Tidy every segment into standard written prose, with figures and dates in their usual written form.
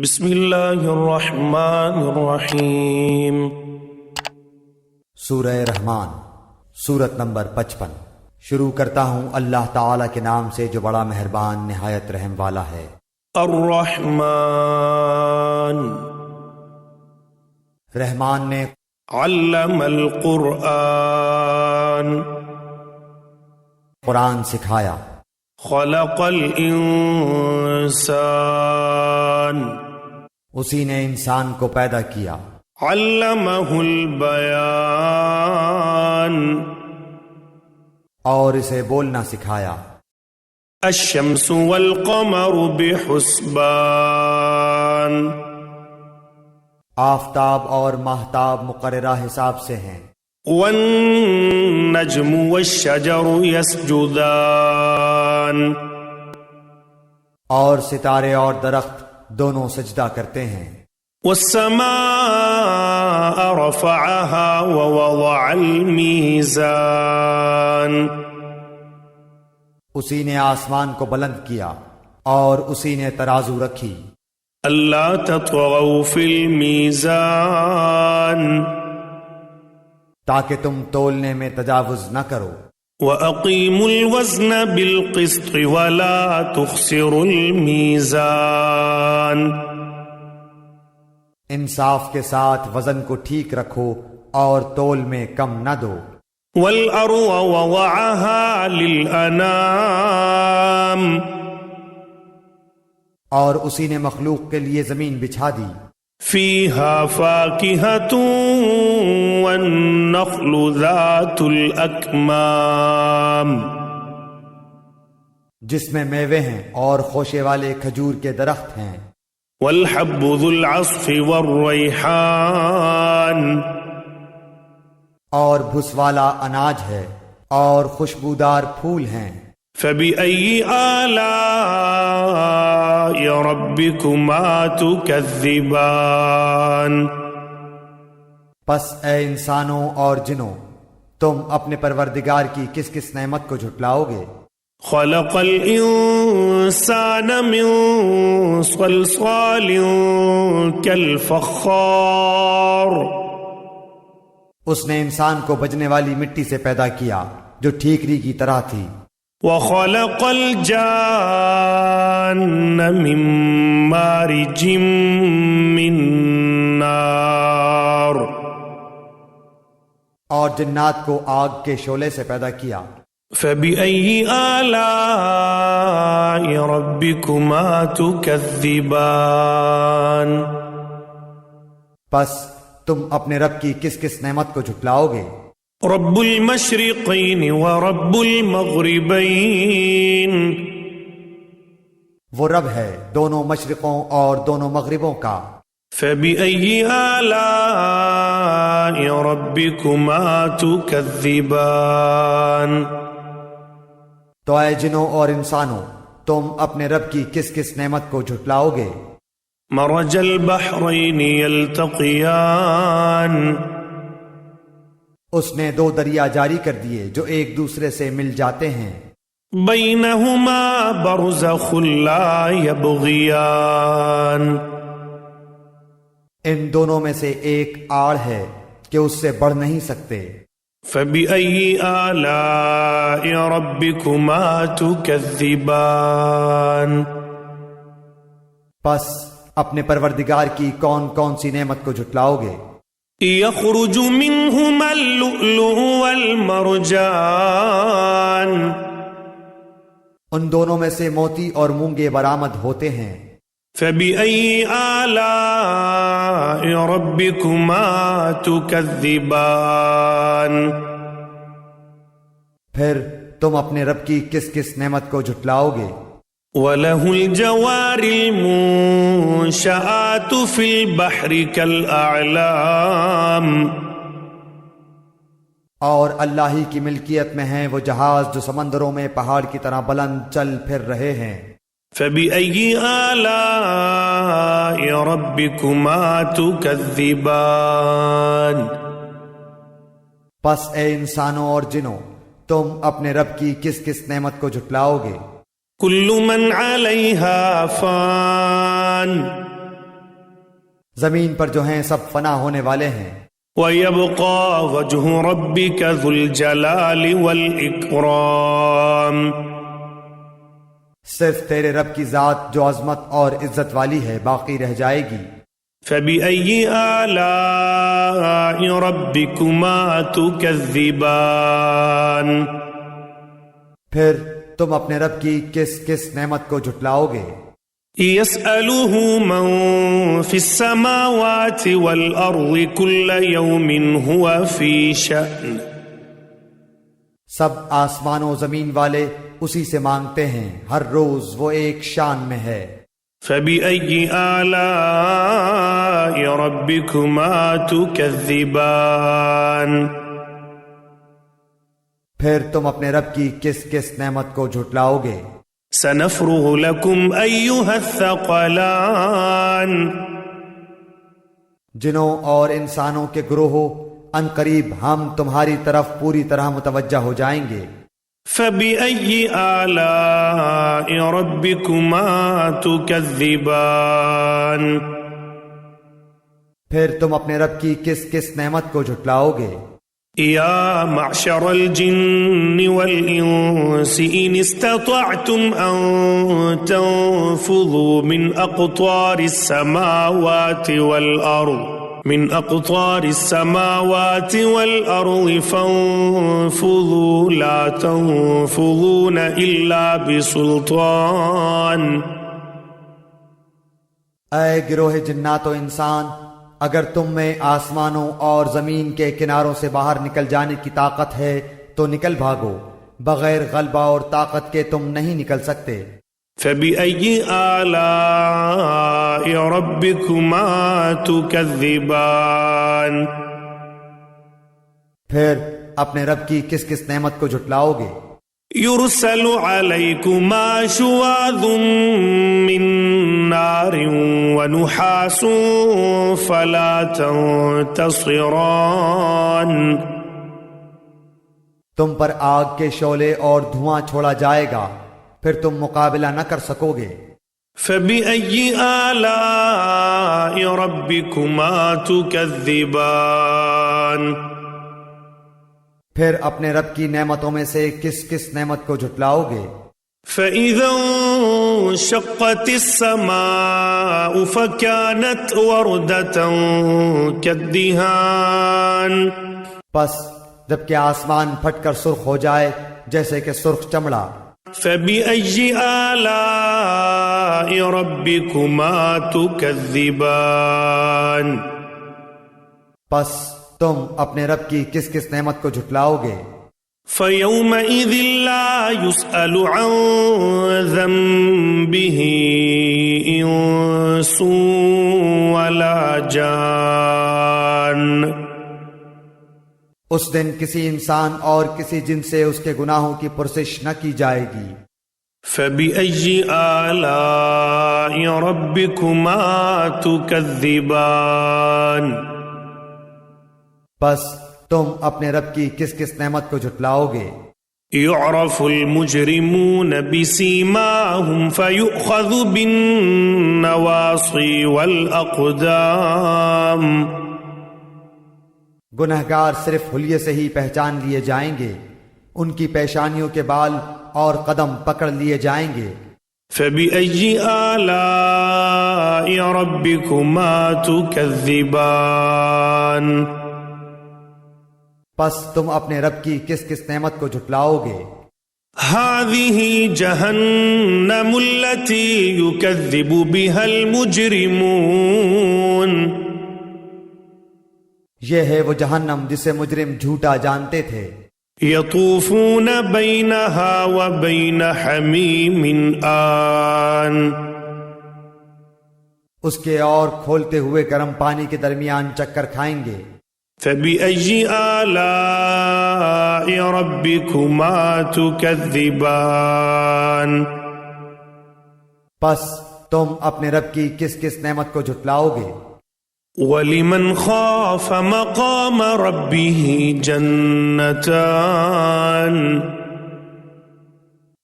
بسم اللہ الرحمن الرحیم۔ سورہ رحمان، سورت نمبر 55۔ شروع کرتا ہوں اللہ تعالی کے نام سے جو بڑا مہربان نہایت رحم والا ہے۔ الرحمن، رحمان نے علم القرآن، قرآن سکھایا۔ خلق الانسان، اسی نے انسان کو پیدا کیا۔ علمہ البیان، اور اسے بولنا سکھایا۔ الشمس والقمر بحسبان، آفتاب اور ماہتاب مقررہ حساب سے ہیں۔ والنجم والشجر يسجدان، اور ستارے اور درخت دونوں سجدہ کرتے ہیں۔ والسماء رفعها ووضع الميزان، اسی نے آسمان کو بلند کیا اور اسی نے ترازو رکھی۔ ألا تطغوا في الميزان، تاکہ تم تولنے میں تجاوز نہ کرو۔ وأقيموا الوزن بالقسط ولا تخسروا الميزان، انصاف کے ساتھ وزن کو ٹھیک رکھو اور تول میں کم نہ دو۔ والأرض وضعها للأنام، اور اسی نے مخلوق کے لیے زمین بچھا دی۔ فيها فاكهة والنخل ذات الأكمام، جس میں میوے ہیں اور خوشے والے کھجور کے درخت ہیں۔ والحب ذو العصف والريحان، اور بھس والا اناج ہے اور خوشبودار پھول ہیں۔ فبأي آلاء ربكما تكذبان، پس اے انسانوں اور جنوں، تم اپنے پروردگار کی کس کس نعمت کو جھٹلاؤ گے؟ خلق الانسان من صلصال كالفخار، اس نے انسان کو بجنے والی مٹی سے پیدا کیا جو ٹھیکری کی طرح تھی۔ وخلق الجان من مارج من نار، اور جنات کو آگ کے شعلے سے پیدا کیا۔ فبأي آلاء ربكما تكذبان، پس تم اپنے رب کی کس کس نعمت کو جھٹلاؤ گے؟ رب المشرقین ورب المغربین، وہ رب ہے دونوں مشرقوں اور دونوں مغربوں کا۔ فبأي آلاء ربكما تكذبان، تو اے جنوں اور انسانوں، تم اپنے رب کی کس کس نعمت کو جھٹلاؤ گے؟ مرج البحرین یلتقیان، اس نے دو دریا جاری کر دیے جو ایک دوسرے سے مل جاتے ہیں۔ بینہما برزخ لا یبغیان، ان دونوں میں سے ایک آڑ ہے کہ اس سے بڑھ نہیں سکتے۔ فبأي آلاء ربكما تكذبان، پس اپنے پروردگار کی کون کون سی نعمت کو جھٹلاؤ گے؟ يخرج منهما اللؤلؤ والمرجان، ان دونوں میں سے موتی اور مونگے برآمد ہوتے ہیں۔ فبأي آلاء ربكما تكذبان، پھر تم اپنے رب کی کس کس نعمت کو جھٹلاؤ گے؟ وله الجوار المنشآت في البحر كالأعلام، اور اللہ ہی کی ملکیت میں ہیں وہ جہاز جو سمندروں میں پہاڑ کی طرح بلند چل پھر رہے ہیں۔ فبأي آلاء ربكما تكذبان، پس اے انسانوں اور جنوں، تم اپنے رب کی کس کس نعمت کو جھٹلاؤ گے؟ كل من عليها فان، زمین پر جو ہیں سب فنا ہونے والے ہیں، وَيَبْقَى وَجْهُ رَبِّكَ ذُو الْجَلَالِ وَالْإِكْرَامِ صرف تیرے رب کی ذات جو عظمت اور عزت والی ہے باقی رہ جائے گی۔ فَبِأَيِّ آلَاءِ رَبِّكُمَا تُكَذِّبَانِ پھر تم اپنے رب کی کس کس نعمت کو جھٹلاؤ گے؟ يَسْأَلُهُ مَن فِي السَّمَاوَاتِ وَالْأَرْضِ كُلَّ يَوْمٍ هُوَ فِي شَأْنٍ سب آسمان و زمین والے اسی سے مانگتے ہیں، ہر روز وہ ایک شان میں ہے۔ فَبِأَيِّ آلَاءِ رَبِّكُمَا تُكَذِّبَانِ پھر تم اپنے رب کی کس کس نعمت کو جھٹلاؤ گے؟ سَنَفْرُغُ لَكُمْ أَيُّهَا الثَّقَلَانِ جنوں اور انسانوں کے گروہوں، ان قریب ہم تمہاری طرف پوری طرح متوجہ ہو جائیں گے۔ فَبِأَيِّ آلَاءِ رَبِّكُمَا تُكَذِّبَانِ پھر تم اپنے رب کی کس کس نعمت کو جھٹلاؤ گے؟ يا معشر الجن والإنس إن استطعتم أن تنفذوا من أقطار السماوات والأرض فانفذوا لا تنفذون إلا بسلطان اے گروہ جنات و انسان، اگر تم میں آسمانوں اور زمین کے کناروں سے باہر نکل جانے کی طاقت ہے تو نکل بھاگو، بغیر غلبہ اور طاقت کے تم نہیں نکل سکتے۔ فَبِأَيِّ آلَاءِ رَبِّكُمَا تُكَذِّبَانِ پھر اپنے رب کی کس کس نعمت کو جھٹلاؤ گے؟ يُرْسَلُ عَلَيْكُمَا شُوَاظٌ مِّن نَّارٍ وَنُحَاسٌ فَلَا تَنتَصِرَانِ تم پر آگ کے شعلے اور دھواں چھوڑا جائے گا، پھر تم مقابلہ نہ کر سکو گے۔ فَبِأَيِّ آلَاءِ رَبِّكُمَا تُكَذِّبَانِ پھر اپنے رب کی نعمتوں میں سے کس کس نعمت کو جھٹلاؤ گے؟ فَإِذَا انشَقَّتِ السَّمَاءُ فَكَانَتْ وَرْدَةً كَالدِّهَانِ پس جب کہ آسمان پھٹ کر سرخ ہو جائے جیسے کہ سرخ چمڑا۔ فَبِأَيِّ آلَاءِ رَبِّكُمَا تُكَذِّبَانِ پس تم اپنے رب کی کس کس نعمت کو جھٹلاؤ گے؟ فَيَوْمَئِذٍ لَا يُسْأَلُ عَنْ ذَنبِهِ إِنسٌ وَلَا جَانٌ اس دن کسی انسان اور کسی جن سے اس کے گناہوں کی پرسش نہ کی جائے گی۔ فَبِأَيِّ آلَاءِ رَبِّكُمَا تُكَذِّبَانِ پس تم اپنے رب کی کس کس نعمت کو جھٹلاؤ گے؟ يُعْرَفُ الْمُجْرِمُونَ بِسِيمَاهُمْ فَيُؤْخَذُ بِالنَّوَاصِي وَالْأَقْدَامِ گنہگار صرف حلیے سے ہی پہچان لیے جائیں گے، ان کی پیشانیوں کے بال اور قدم پکڑ لیے جائیں گے۔ فَبِأَيِّ آلَاءِ رَبِّكُمَا تُكَذِّبَانِ پس تم اپنے رب کی کس کس نعمت کو جھٹلاؤ گے؟ هَذِهِ جَهَنَّمُ الَّتِي يُكَذِّبُ بِهَا الْمُجْرِمُونَ یہ ہے وہ جہنم جسے مجرم جھوٹا جانتے تھے۔ يَطُوفُونَ بَيْنَهَا وَبَيْنَ حَمِيمٍ آن اس کے اور کھولتے ہوئے گرم پانی کے درمیان چکر کھائیں گے۔ فَبِأَيِّ آلَاءِ رَبِّكُمَا تُكَذِّبَانِ پس تم اپنے رب کی کس کس نعمت کو جھٹلاؤ گے؟ وَلِمَنْ خَافَ مَقَامَ رَبِّهِ جَنَّتَانِ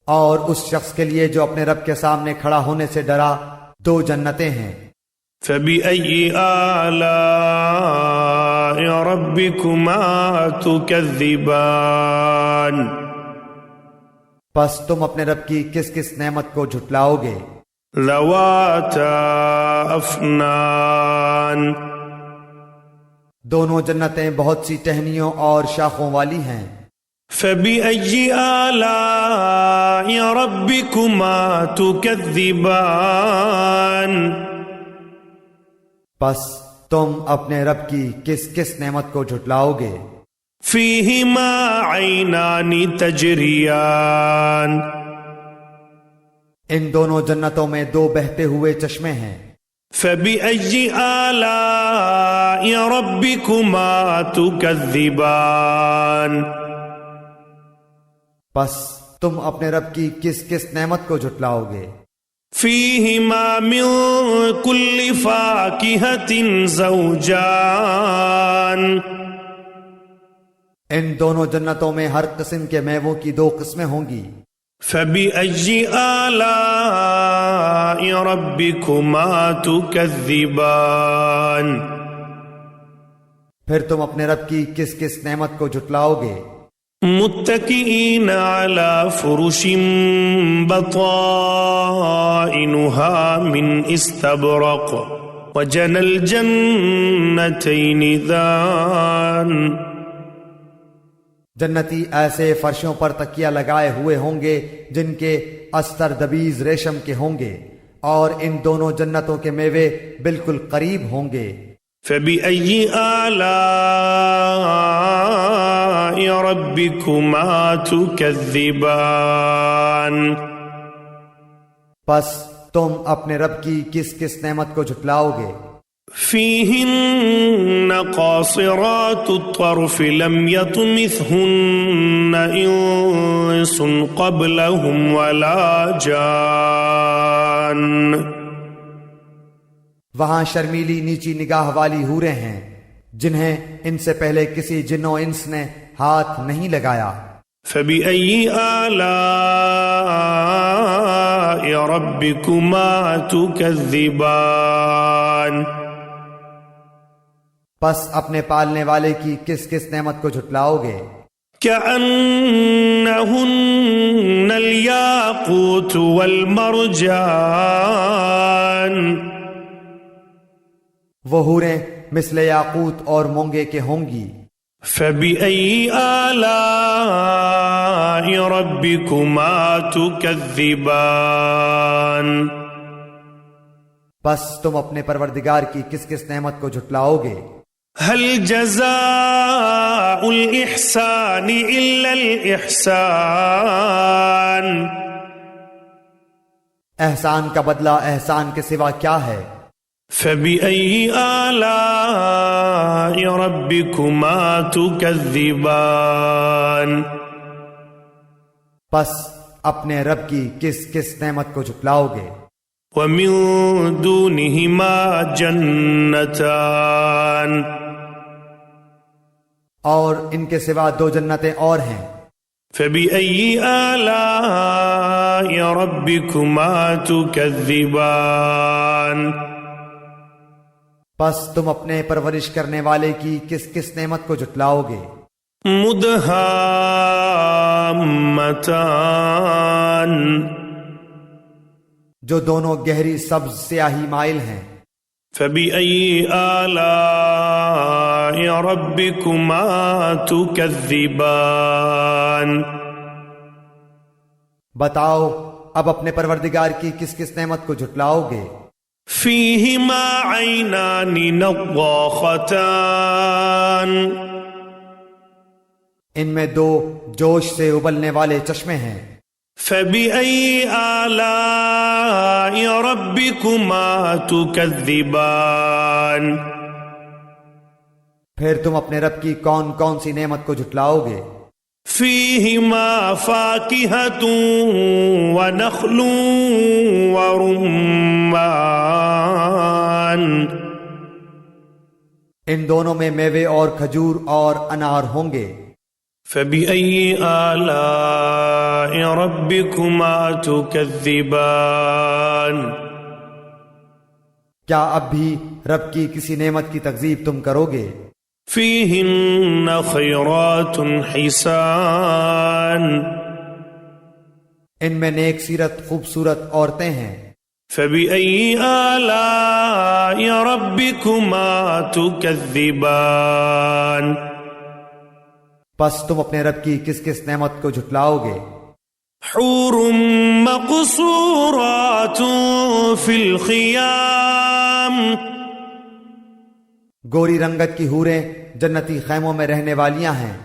اور اس شخص کے لیے جو اپنے رب کے سامنے کھڑا ہونے سے ڈرا، دو جنتیں ہیں۔ فبأي آلاء ربكما تكذبان پس تم اپنے رب کی کس کس نعمت کو جھٹلاؤ گے؟ ذواتا افنان دونوں جنتیں بہت سی ٹہنیوں اور شاخوں والی ہیں۔ فبأي آلاء ربكما تكذبان پس تم اپنے رب کی کس کس نعمت کو جھٹلاؤ گے؟ فيهما عينان تجريان ان دونوں جنتوں میں دو بہتے ہوئے چشمے ہیں۔ فبأي آلاء ربكما تكذبان پس تم اپنے رب کی کس کس نعمت کو جھٹلاؤ گے؟ فيهما من كل فاكهة زوجان ان دونوں جنتوں میں ہر قسم کے میووں کی دو قسمیں ہوں گی۔ فبأي آلاء ربكما تكذبان پھر تم اپنے رب کی کس کس نعمت کو جھٹلاؤ گے؟ متكئين على فرش بطائنها من استبرق وجنى الجنتين دان جنتی ایسے فرشوں پر تکیہ لگائے ہوئے ہوں گے جن کے استر دبیز ریشم کے ہوں گے، اور ان دونوں جنتوں کے میوے بالکل قریب ہوں گے۔ فبأي آلاء ربكما تكذبان پس تم اپنے رب کی کس کس نعمت کو جھٹلاؤ گے؟ فيهن قاصرات الطرف لم يطمثهن إنس قبلهم ولا جان وہاں شرمیلی نیچی نگاہ والی حوریں ہیں جنہیں ان سے پہلے کسی جن و انس نے ہاتھ نہیں لگایا۔ فبأي آلاء ربكما تكذبان پس اپنے پالنے والے کی کس کس نعمت کو جھٹلاؤ گے؟ كأنهن الياقوت والمرجان وہ حوریں مثل یاقوت اور مونگے کے ہوں گی۔ فبأي آلاء ربكما تكذبان پس تم اپنے پروردگار کی کس کس نعمت کو جھٹلاؤ گے؟ هل جزاء الإحسان إلا الإحسان احسان کا بدلہ احسان کے سوا کیا ہے؟ فبأي آلاء ربكما تكذبان پس اپنے رب کی کس کس نعمت کو جھٹلاؤ گے؟ ومن دونهما جنتان اور ان کے سوا دو جنتیں اور ہیں۔ فبأي آلاء ربكما تكذبان پس تم اپنے پرورش کرنے والے کی کس کس نعمت کو جھٹلاؤ گے؟ مدہامتان جو دونوں گہری سبز سیاہی مائل ہیں۔ فبأي آلاء ربكما تكذبان بتاؤ اب اپنے پروردگار کی کس کس نعمت کو جھٹلاؤ گے؟ فيهما عينان نضاختان ان میں دو جوش سے ابلنے والے چشمے ہیں۔ فبأي آلاء ربكما تكذبان پھر تم اپنے رب کی کون کون سی نعمت کو جھٹلاؤ گے؟ فيهما فاكهة ونخل ورمان ان دونوں میں میوے اور کھجور اور انار ہوں گے۔ فبأي آلاء ربكما تكذبان کیا اب بھی رب کی کسی نعمت کی تکذیب تم کرو گے؟ فيهن خيرات حسان ان میں نیک سیرت خوبصورت عورتیں ہیں۔ فبأي آلاء ربكما تكذبان پس تم اپنے رب کی کس کس نعمت کو جھٹلاؤ گے؟ حور مقصورات في الخيام گوری رنگت کی حوریں جنتی خیموں میں رہنے والیاں ہیں۔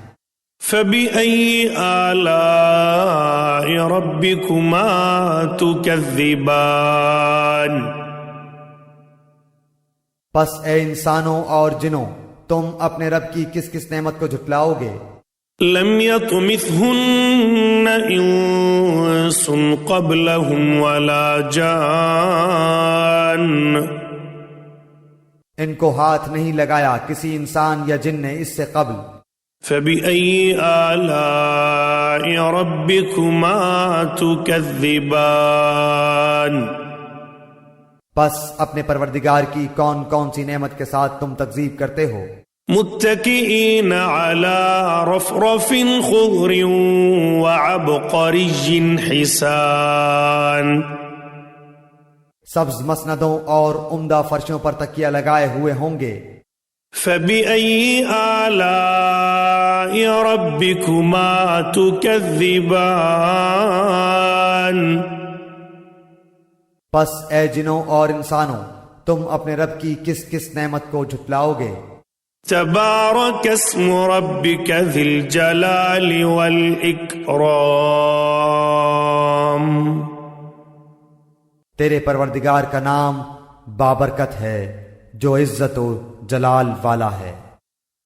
فبأي آلاء ربكما تكذبان پس اے انسانوں اور جنوں تم اپنے رب کی کس کس نعمت کو جھٹلاؤ گے؟ لم يطمثهن انس قبلهم ولا جان ان کو ہاتھ نہیں لگایا کسی انسان یا جن نے اس سے قبل۔ فبأي آلاء ربكما تكذبان پس اپنے پروردگار کی کون کون سی نعمت کے ساتھ تم تکذیب کرتے ہو؟ متكئين على رفرف خضر وعبقري حسان سبز مسندوں اور عمدہ فرشوں پر تکیہ لگائے ہوئے ہوں گے۔ فبأي آلاء ربكما تكذبان پس اے جنوں اور انسانوں تم اپنے رب کی کس کس نعمت کو جھٹلاؤ گے؟ تبارك اسم ربك ذي الجلال والإكرام تیرے پروردگار کا نام بابرکت ہے جو عزت و جلال والا ہے۔